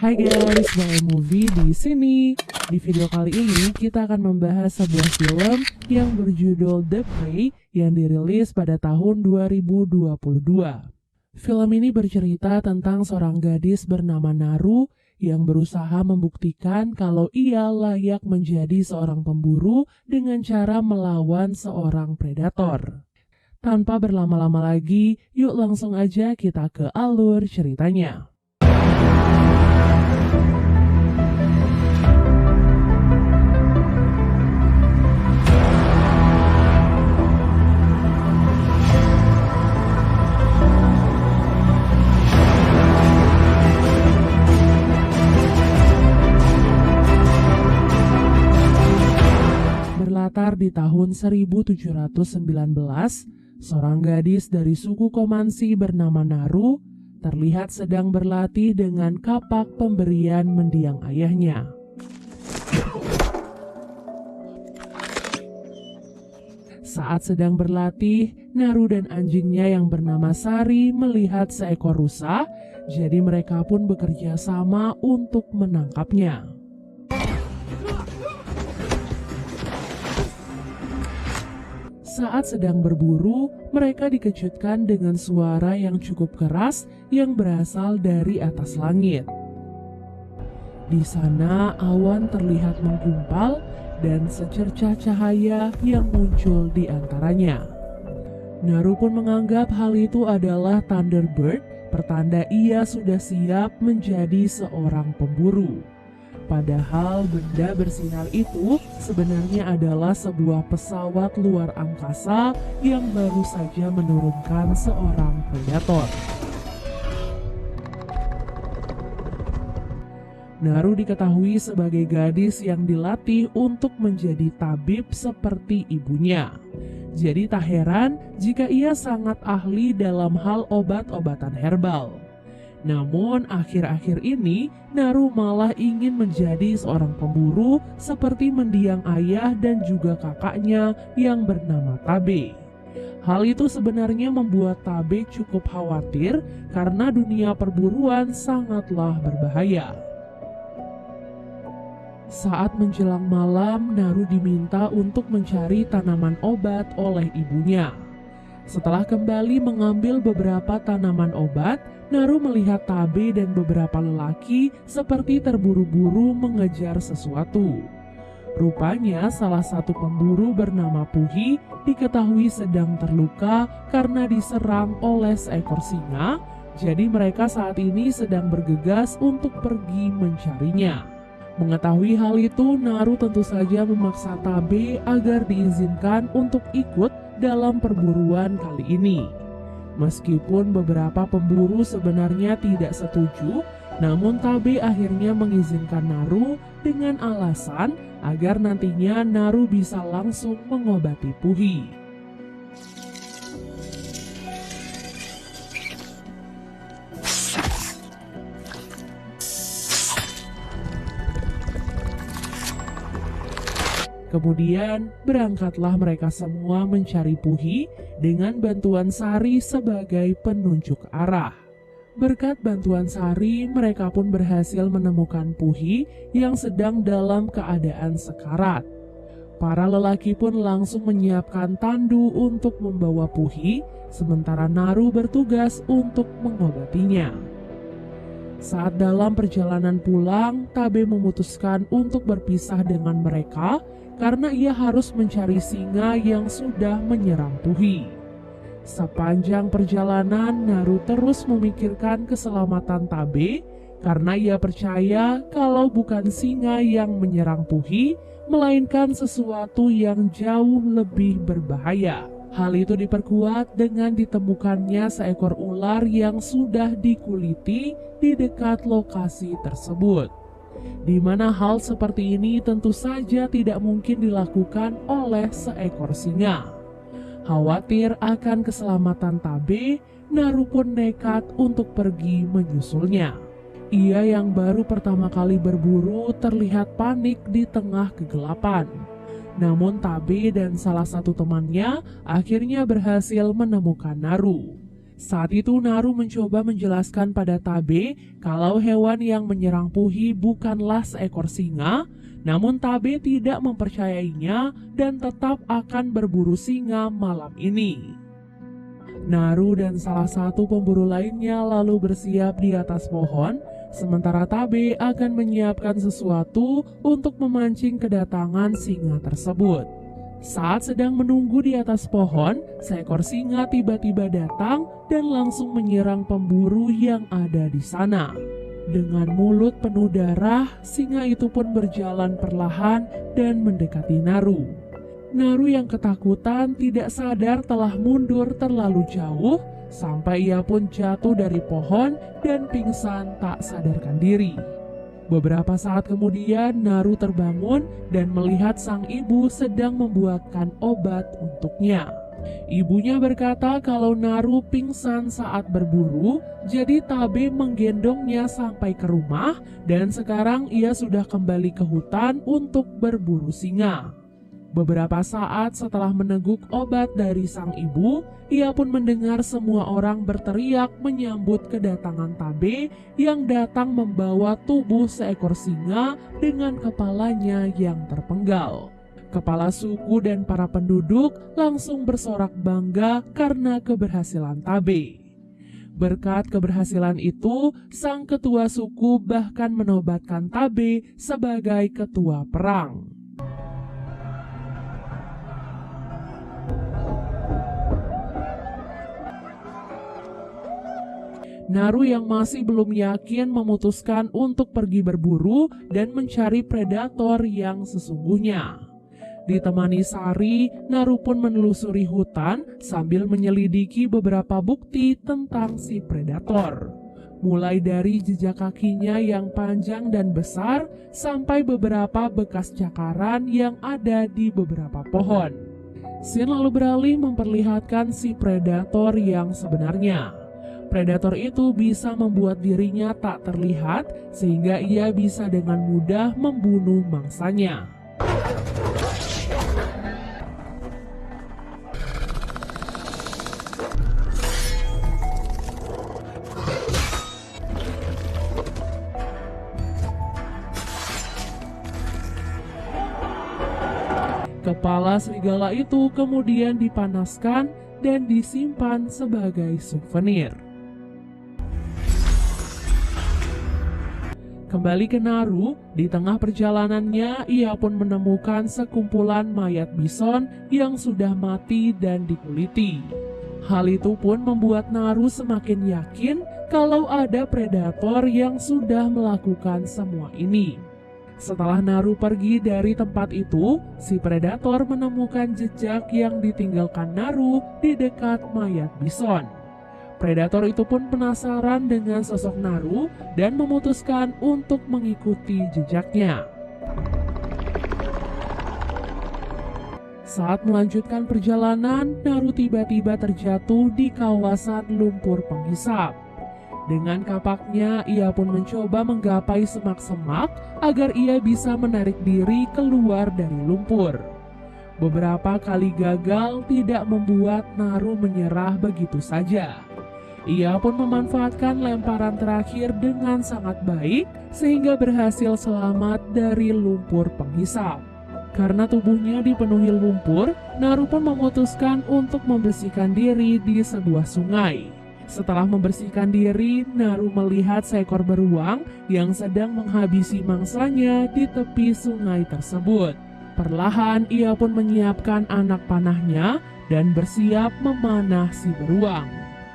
Hai guys, Bang Movie di sini. Di video kali ini kita akan membahas sebuah film yang berjudul The Prey yang dirilis pada tahun 2022. Film ini bercerita tentang seorang gadis bernama Naru yang berusaha membuktikan kalau ia layak menjadi seorang pemburu dengan cara melawan seorang predator. Tanpa berlama-lama lagi, yuk langsung aja kita ke alur ceritanya. Berlatar di tahun 1719, seorang gadis dari suku Komansi bernama Naru terlihat sedang berlatih dengan kapak pemberian mendiang ayahnya. Saat sedang berlatih, Naru dan anjingnya yang bernama Sari melihat seekor rusa, jadi mereka pun bekerja sama untuk menangkapnya. Saat sedang berburu, mereka dikejutkan dengan suara yang cukup keras yang berasal dari atas langit. Di sana awan terlihat menggumpal dan secercah cahaya yang muncul di antaranya. Naru pun menganggap hal itu adalah Thunderbird, pertanda ia sudah siap menjadi seorang pemburu. Padahal benda bersinar itu sebenarnya adalah sebuah pesawat luar angkasa yang baru saja menurunkan seorang predator. Naru diketahui sebagai gadis yang dilatih untuk menjadi tabib seperti ibunya. Jadi tak heran jika ia sangat ahli dalam hal obat-obatan herbal. Namun akhir-akhir ini Naru malah ingin menjadi seorang pemburu seperti mendiang ayah dan juga kakaknya yang bernama Tabe. Hal itu sebenarnya membuat Tabe cukup khawatir karena dunia perburuan sangatlah berbahaya. Saat menjelang malam, Naru diminta untuk mencari tanaman obat oleh ibunya. Setelah kembali mengambil beberapa tanaman obat, Naru melihat Tabe dan beberapa lelaki seperti terburu-buru mengejar sesuatu. Rupanya salah satu pemburu bernama Puhi diketahui sedang terluka karena diserang oleh seekor singa, jadi mereka saat ini sedang bergegas untuk pergi mencarinya. Mengetahui hal itu, Naru tentu saja memaksa Tabe agar diizinkan untuk ikut dalam perburuan kali ini. Meskipun beberapa pemburu sebenarnya tidak setuju, namun Tabe akhirnya mengizinkan Naru dengan alasan agar nantinya Naru bisa langsung mengobati Puhi. Kemudian berangkatlah mereka semua mencari Puhi dengan bantuan Sari sebagai penunjuk arah. Berkat bantuan Sari, mereka pun berhasil menemukan Puhi yang sedang dalam keadaan sekarat. Para lelaki pun langsung menyiapkan tandu untuk membawa Puhi, sementara Naru bertugas untuk mengobatinya. Saat dalam perjalanan pulang, Tabe memutuskan untuk berpisah dengan mereka karena ia harus mencari singa yang sudah menyerang Puhi. Sepanjang perjalanan, Naru terus memikirkan keselamatan Tabe karena ia percaya kalau bukan singa yang menyerang Puhi, melainkan sesuatu yang jauh lebih berbahaya. Hal itu diperkuat dengan ditemukannya seekor ular yang sudah dikuliti di dekat lokasi tersebut. Di mana hal seperti ini tentu saja tidak mungkin dilakukan oleh seekor singa. Khawatir akan keselamatan Tabe, Naru pun nekat untuk pergi menyusulnya. Ia yang baru pertama kali berburu terlihat panik di tengah kegelapan. Namun Tabe dan salah satu temannya akhirnya berhasil menemukan Naru. Saat itu Naru mencoba menjelaskan pada Tabe kalau hewan yang menyerang Puhi bukanlah seekor singa, namun Tabe tidak mempercayainya dan tetap akan berburu singa malam ini. Naru dan salah satu pemburu lainnya lalu bersiap di atas pohon, sementara Tabe akan menyiapkan sesuatu untuk memancing kedatangan singa tersebut. Saat sedang menunggu di atas pohon, seekor singa tiba-tiba datang dan langsung menyerang pemburu yang ada di sana. Dengan mulut penuh darah, singa itu pun berjalan perlahan dan mendekati Naru. Naru yang ketakutan tidak sadar telah mundur terlalu jauh, sampai ia pun jatuh dari pohon dan pingsan tak sadarkan diri. Beberapa saat kemudian Naru terbangun dan melihat sang ibu sedang membuatkan obat untuknya. Ibunya berkata kalau Naru pingsan saat berburu, jadi Tabe menggendongnya sampai ke rumah dan sekarang ia sudah kembali ke hutan untuk berburu singa. Beberapa saat setelah meneguk obat dari sang ibu, ia pun mendengar semua orang berteriak menyambut kedatangan Tabe yang datang membawa tubuh seekor singa dengan kepalanya yang terpenggal. Kepala suku dan para penduduk langsung bersorak bangga karena keberhasilan Tabe. Berkat keberhasilan itu, sang ketua suku bahkan menobatkan Tabe sebagai ketua perang. Naru yang masih belum yakin memutuskan untuk pergi berburu dan mencari predator yang sesungguhnya. Ditemani Sari, Naru pun menelusuri hutan sambil menyelidiki beberapa bukti tentang si predator. Mulai dari jejak kakinya yang panjang dan besar sampai beberapa bekas cakaran yang ada di beberapa pohon. Scene lalu beralih memperlihatkan si predator yang sebenarnya. Predator itu bisa membuat dirinya tak terlihat sehingga ia bisa dengan mudah membunuh mangsanya. Kepala serigala itu kemudian dipanaskan dan disimpan sebagai souvenir. Kembali ke Naru, di tengah perjalanannya ia pun menemukan sekumpulan mayat bison yang sudah mati dan dikuliti. Hal itu pun membuat Naru semakin yakin kalau ada predator yang sudah melakukan semua ini. Setelah Naru pergi dari tempat itu, si predator menemukan jejak yang ditinggalkan Naru di dekat mayat bison. Predator itu pun penasaran dengan sosok Naru dan memutuskan untuk mengikuti jejaknya. Saat melanjutkan perjalanan, Naru tiba-tiba terjatuh di kawasan lumpur penghisap. Dengan kapaknya, ia pun mencoba menggapai semak-semak agar ia bisa menarik diri keluar dari lumpur. Beberapa kali gagal tidak membuat Naru menyerah begitu saja. Ia pun memanfaatkan lemparan terakhir dengan sangat baik sehingga berhasil selamat dari lumpur penghisap. Karena tubuhnya dipenuhi lumpur, Naru pun memutuskan untuk membersihkan diri di sebuah sungai. Setelah membersihkan diri, Naru melihat seekor beruang yang sedang menghabisi mangsanya di tepi sungai tersebut. Perlahan ia pun menyiapkan anak panahnya dan bersiap memanah si beruang.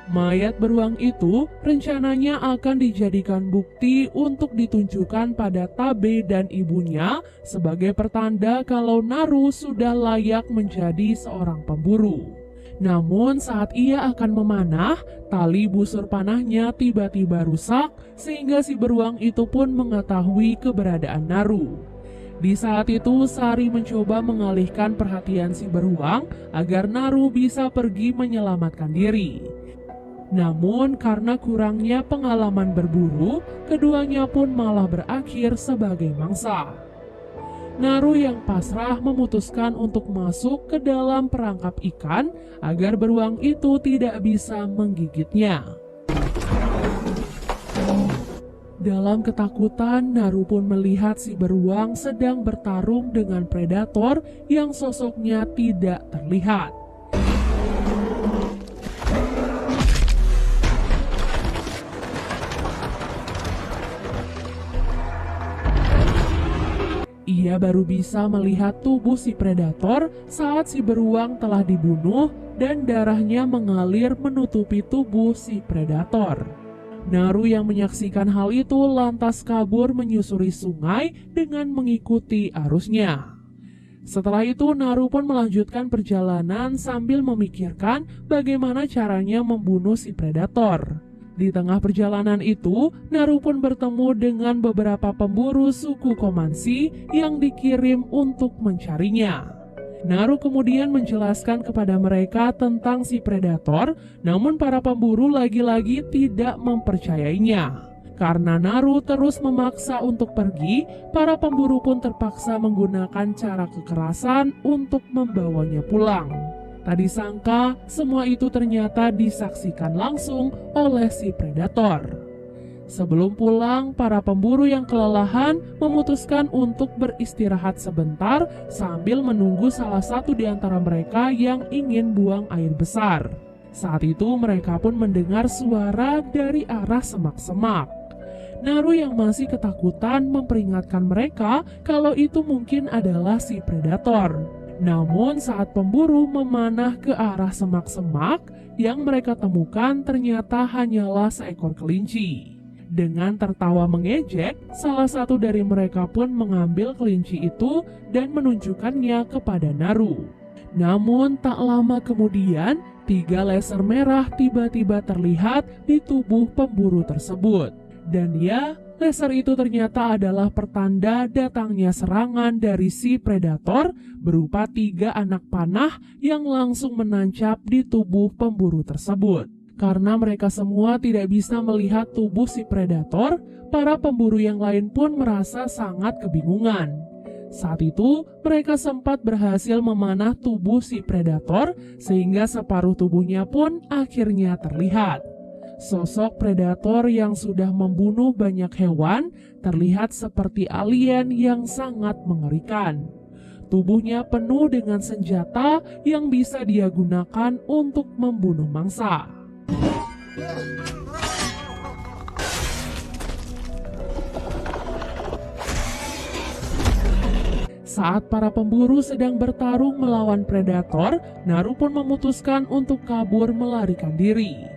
Mayat beruang itu rencananya akan dijadikan bukti untuk ditunjukkan pada Tabe dan ibunya sebagai pertanda kalau Naru sudah layak menjadi seorang pemburu. Namun saat ia akan memanah, tali busur panahnya tiba-tiba rusak sehingga si beruang itu pun mengetahui keberadaan Naru. Di saat itu Sari mencoba mengalihkan perhatian si beruang agar Naru bisa pergi menyelamatkan diri. Namun karena kurangnya pengalaman berburu, keduanya pun malah berakhir sebagai mangsa. Naru yang pasrah memutuskan untuk masuk ke dalam perangkap ikan agar beruang itu tidak bisa menggigitnya. Dalam ketakutan, Naru pun melihat si beruang sedang bertarung dengan predator yang sosoknya tidak terlihat. Ia baru bisa melihat tubuh si predator saat si beruang telah dibunuh dan darahnya mengalir menutupi tubuh si predator. Naru yang menyaksikan hal itu lantas kabur menyusuri sungai dengan mengikuti arusnya. Setelah itu Naru pun melanjutkan perjalanan sambil memikirkan bagaimana caranya membunuh si predator. Di tengah perjalanan itu, Naru pun bertemu dengan beberapa pemburu suku Komansi yang dikirim untuk mencarinya. Naru kemudian menjelaskan kepada mereka tentang si predator, namun para pemburu lagi-lagi tidak mempercayainya. Karena Naru terus memaksa untuk pergi, para pemburu pun terpaksa menggunakan cara kekerasan untuk membawanya pulang. Tak disangka, semua itu ternyata disaksikan langsung oleh si predator. Sebelum pulang, para pemburu yang kelelahan memutuskan untuk beristirahat sebentar sambil menunggu salah satu di antara mereka yang ingin buang air besar. Saat itu mereka pun mendengar suara dari arah semak-semak. Naru yang masih ketakutan memperingatkan mereka kalau itu mungkin adalah si predator. Namun saat pemburu memanah ke arah semak-semak, yang mereka temukan ternyata hanyalah seekor kelinci. Dengan tertawa mengejek, salah satu dari mereka pun mengambil kelinci itu dan menunjukkannya kepada Naru. Namun tak lama kemudian, 3 laser merah tiba-tiba terlihat di tubuh pemburu tersebut. Dan ya, laser itu ternyata adalah pertanda datangnya serangan dari si predator berupa 3 anak panah yang langsung menancap di tubuh pemburu tersebut. Karena mereka semua tidak bisa melihat tubuh si predator, para pemburu yang lain pun merasa sangat kebingungan. Saat itu, mereka sempat berhasil memanah tubuh si predator sehingga separuh tubuhnya pun akhirnya terlihat. Sosok predator yang sudah membunuh banyak hewan terlihat seperti alien yang sangat mengerikan. Tubuhnya penuh dengan senjata yang bisa dia gunakan untuk membunuh mangsa. Saat para pemburu sedang bertarung melawan predator, Naru pun memutuskan untuk kabur melarikan diri.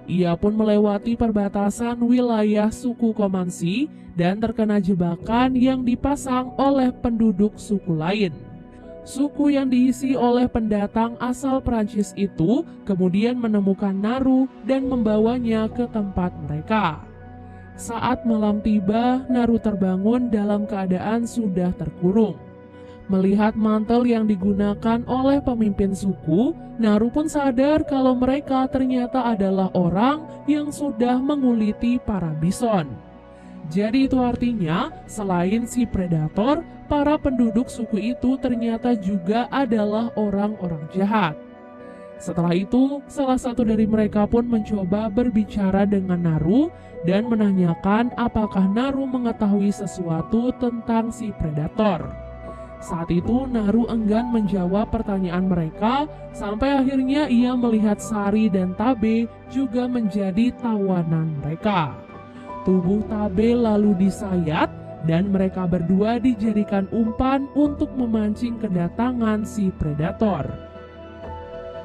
Ia pun melewati perbatasan wilayah suku Komansi dan terkena jebakan yang dipasang oleh penduduk suku lain. Suku yang diisi oleh pendatang asal Prancis itu kemudian menemukan Naru dan membawanya ke tempat mereka. Saat malam tiba, Naru terbangun dalam keadaan sudah terkurung. Melihat mantel yang digunakan oleh pemimpin suku, Naru pun sadar kalau mereka ternyata adalah orang yang sudah menguliti para bison. Jadi itu artinya, selain si predator, para penduduk suku itu ternyata juga adalah orang-orang jahat. Setelah itu, salah satu dari mereka pun mencoba berbicara dengan Naru dan menanyakan apakah Naru mengetahui sesuatu tentang si predator. Saat itu Naru enggan menjawab pertanyaan mereka sampai akhirnya ia melihat Sari dan Tabe juga menjadi tawanan mereka. Tubuh Tabe lalu disayat dan mereka berdua dijadikan umpan untuk memancing kedatangan si predator.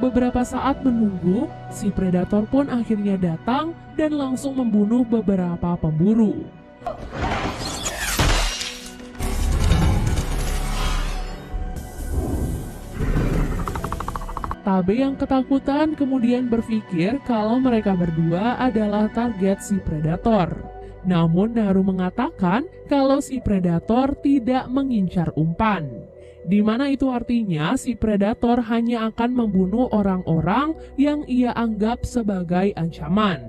Beberapa saat menunggu, si predator pun akhirnya datang dan langsung membunuh beberapa pemburu. Tabe yang ketakutan kemudian berpikir kalau mereka berdua adalah target si predator. Namun Naru mengatakan kalau si predator tidak mengincar umpan. Di mana itu artinya si predator hanya akan membunuh orang-orang yang ia anggap sebagai ancaman.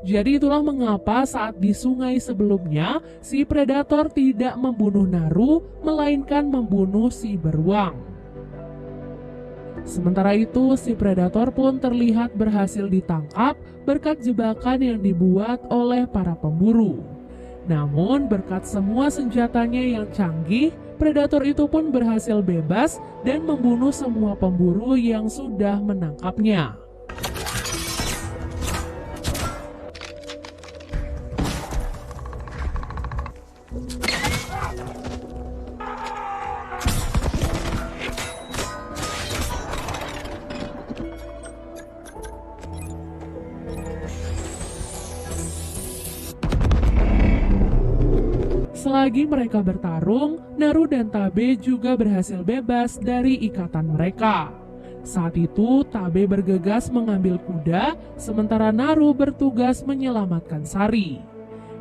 Jadi itulah mengapa saat di sungai sebelumnya si predator tidak membunuh Naru melainkan membunuh si beruang. Sementara itu, si predator pun terlihat berhasil ditangkap berkat jebakan yang dibuat oleh para pemburu. Namun, berkat semua senjatanya yang canggih, predator itu pun berhasil bebas dan membunuh semua pemburu yang sudah menangkapnya. Selagi mereka bertarung, Naru dan Tabe juga berhasil bebas dari ikatan mereka. Saat itu, Tabe bergegas mengambil kuda, sementara Naru bertugas menyelamatkan Sari.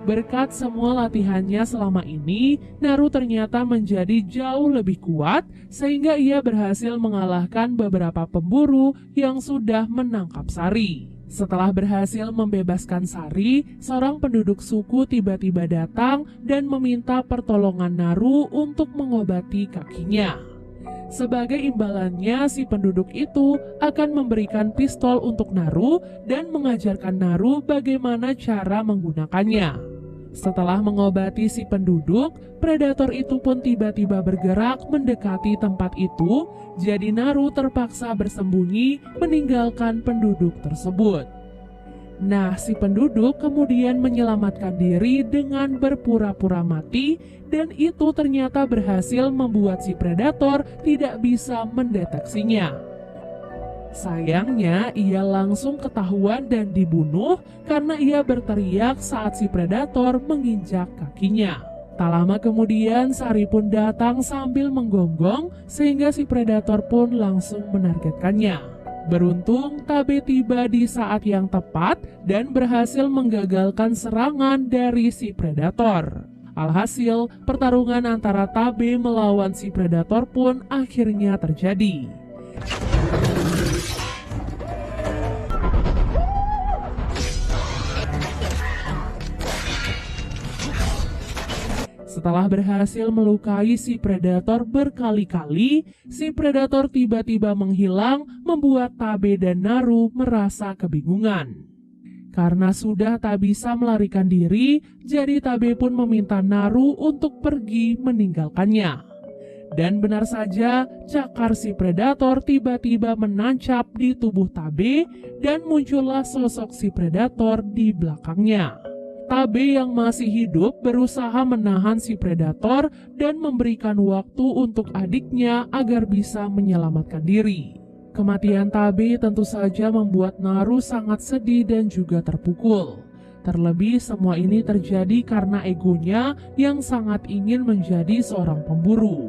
Berkat semua latihannya selama ini, Naru ternyata menjadi jauh lebih kuat, sehingga ia berhasil mengalahkan beberapa pemburu yang sudah menangkap Sari. Setelah berhasil membebaskan Sari, seorang penduduk suku tiba-tiba datang dan meminta pertolongan Naru untuk mengobati kakinya. Sebagai imbalannya, si penduduk itu akan memberikan pistol untuk Naru dan mengajarkan Naru bagaimana cara menggunakannya. Setelah mengobati si penduduk, predator itu pun tiba-tiba bergerak mendekati tempat itu, jadi Naru terpaksa bersembunyi meninggalkan penduduk tersebut. Nah, si penduduk kemudian menyelamatkan diri dengan berpura-pura mati, dan itu ternyata berhasil membuat si predator tidak bisa mendeteksinya. Sayangnya, ia langsung ketahuan dan dibunuh karena ia berteriak saat si predator menginjak kakinya. Tak lama kemudian, Sari pun datang sambil menggonggong sehingga si predator pun langsung menargetkannya. Beruntung, Tabe tiba di saat yang tepat dan berhasil menggagalkan serangan dari si predator. Alhasil, pertarungan antara Tabe melawan si predator pun akhirnya terjadi. Setelah berhasil melukai si predator berkali-kali, si predator tiba-tiba menghilang, membuat Tabe dan Naru merasa kebingungan. Karena sudah tak bisa melarikan diri, jadi Tabe pun meminta Naru untuk pergi meninggalkannya. Dan benar saja, cakar si predator tiba-tiba menancap di tubuh Tabe dan muncullah sosok si predator di belakangnya. Tabe yang masih hidup berusaha menahan si predator dan memberikan waktu untuk adiknya agar bisa menyelamatkan diri. Kematian Tabe tentu saja membuat Naru sangat sedih dan juga terpukul. Terlebih semua ini terjadi karena egonya yang sangat ingin menjadi seorang pemburu.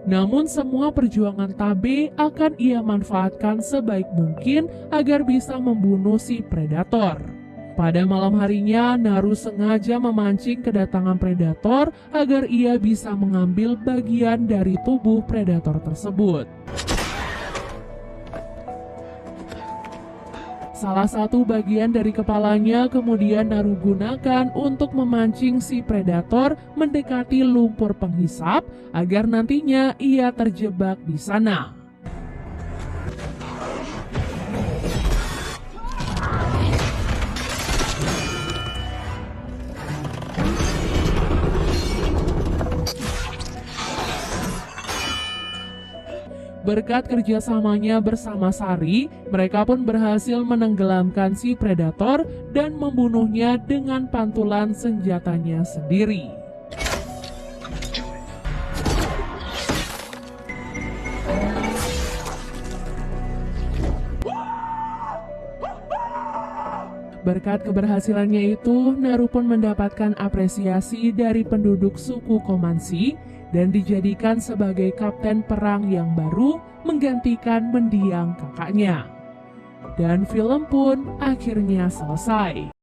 Namun semua perjuangan Tabe akan ia manfaatkan sebaik mungkin agar bisa membunuh si predator. Pada malam harinya, Naru sengaja memancing kedatangan predator agar ia bisa mengambil bagian dari tubuh predator tersebut. Salah satu bagian dari kepalanya kemudian Naru gunakan untuk memancing si predator mendekati lumpur penghisap agar nantinya ia terjebak di sana. Berkat kerjasamanya bersama Sari, mereka pun berhasil menenggelamkan si predator dan membunuhnya dengan pantulan senjatanya sendiri. Berkat keberhasilannya itu, Naru pun mendapatkan apresiasi dari penduduk suku Komansi dan dijadikan sebagai kapten perang yang baru menggantikan mendiang kakaknya. Dan film pun akhirnya selesai.